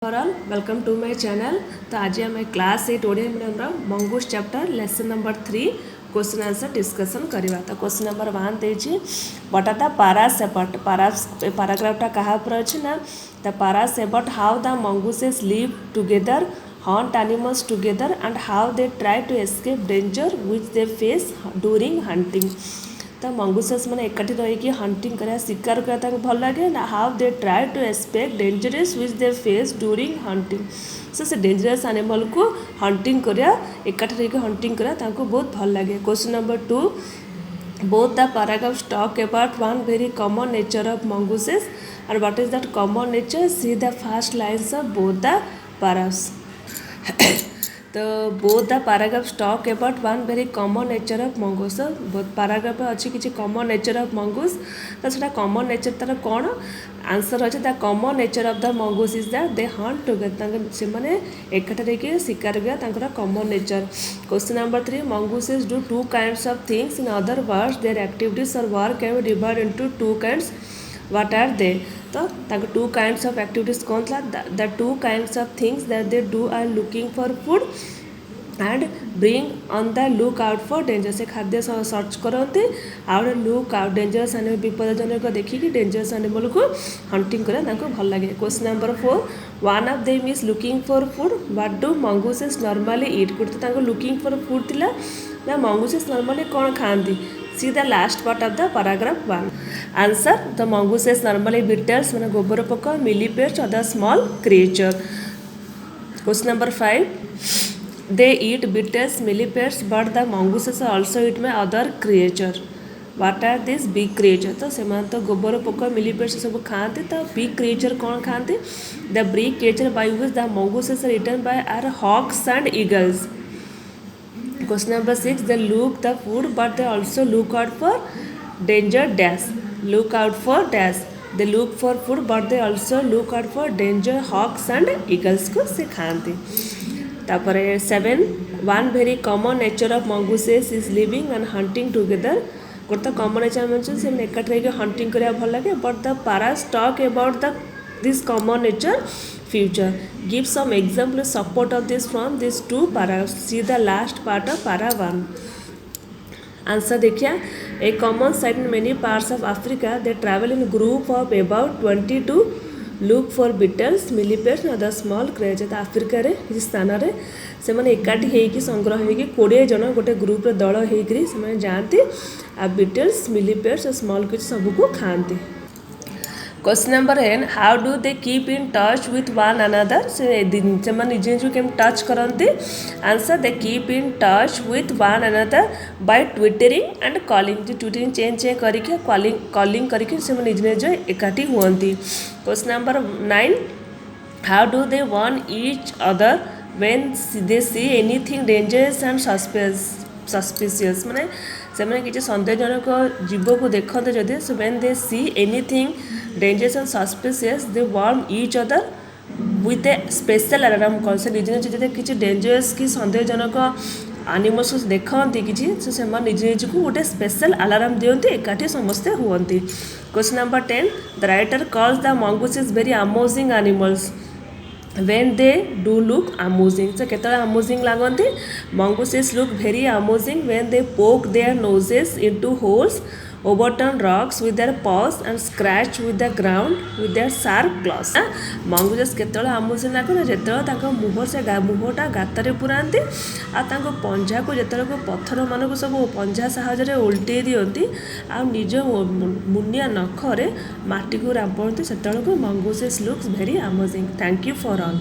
All welcome to my channel. तो आज आम class 8 Odia medium mongoose chapter lesson number 3 question answer discussion करवा। तो क्वेश्चन नंबर 1 देछि what are the paras about पैराग्राफटा कहा पर अछि ना the paras about how the mongooses live together hunt animals together and how they try to escape danger which they face during hunting. तो mongooses मैंने एकाठी रही hunting करा शिकार करा भल लगे ना how they try to escape dangerous which they face during hunting. So से डेंजरस एनिमल को हंटिंग करा एकाठी रही हंटिंग करा बहुत भल लगे। Question number 2 both the paragraphs talk about one very common nature of mongooses and what is that common nature, see the first lines of both the paragraphs. तो both the paragraphs talk about one very common nature of mongoose. Paragraph अच्छी किसी common nature of mongoose तो सेटा common nature तार कौन answer अच्छे the common nature of the mongoose is that they hunt together से माने एकाठी रही शिकार करा common nature. Question number 3 mongooses do two kinds of things in other words their activities or work can be divided into two kinds what are they. तो two kinds of activities कौन था the two kinds of things that they do are looking for food and bring on the look out for danger से खाद्य search करते out look out dangerous animal विपदजनक देखिए dangerous animal को hunting करा भल लगे। Question number 4 one of them is looking for food what do mongooses normally eat गोटे लुकिंग फॉर फूड थिला ना मंगूसेस नॉर्मली कौन खाती see the last part of the paragraph 1 answer the mongooses normally beetles मैंने गोबर पोक millipedes other small creature. Question number 5 they eat beetles millipedes but the mongooses also eat my other creature what are these big creature। तो से तो गोबर पोक millipedes सब खाते तो बिग क्रिएचर कौन खाते the big creature by which the mongooses are eaten by are hawks and eagles। Question number 6 they look the food but they also look out for danger dash look out for dash they look for food but they also look out for danger hawks and eagles को से खाते। तापर 7 one very common nature of mongooses is living and hunting together गोटे common nature से एकाठी रही hunting करा भल लगे but the paras talk about the this common nature future give some example support of this from this two para see the last part of para 1 answer देखिए a common sight in many parts of Africa they travel in group of about 20 to look for beetles millipedes other small creature. अफ्रिकार किसी स्थान से मैंने एकाठी होगी संग्रह होगी 20 जन गोटे ग्रुप दल होकर जाती आ बिटल्स मिलीपेड्स और स्मॉल किसी सबको खाती। Question number 10 how do they keep in touch with one another से निजे केम टच करती answer they keep in touch with one another by twittering and calling twittering change करके कॉलिंग करके निज निज एकाठी हुंती। Question number 9 how do they warn each other when they see anything dangerous and suspicious माने से किसी सन्देहजनक जीव को देखते जदि when they see anything dangerous and suspicious they warn each other with a special alarm call से निज निज जब किसी डेंजरस कि सन्देहजनक एनिमल्स देखते किसी से निज निज को गोटे स्पेशल अलार्म दिखती एकाठी समस्ते हुंती। Question number 10 the writer calls the mongooses very amazing animals when they do look amusing so केतला amusing लागंती mongooses look very amusing when they poke their noses into holes overturn rocks with their paws and scratch with the ground with their sharp claws। mongooses केतला amusing लागो जेतला ताको मुह से मुहटा गातरे पुरांती आ ताको पंजा को जेतला को पत्थर मान को सब पंजा साहाय्य उल्टे दियंती आ निज मुनिया नखरे माटी को रांपणती सेतला को mongooses looks very amusing। Thank you for all.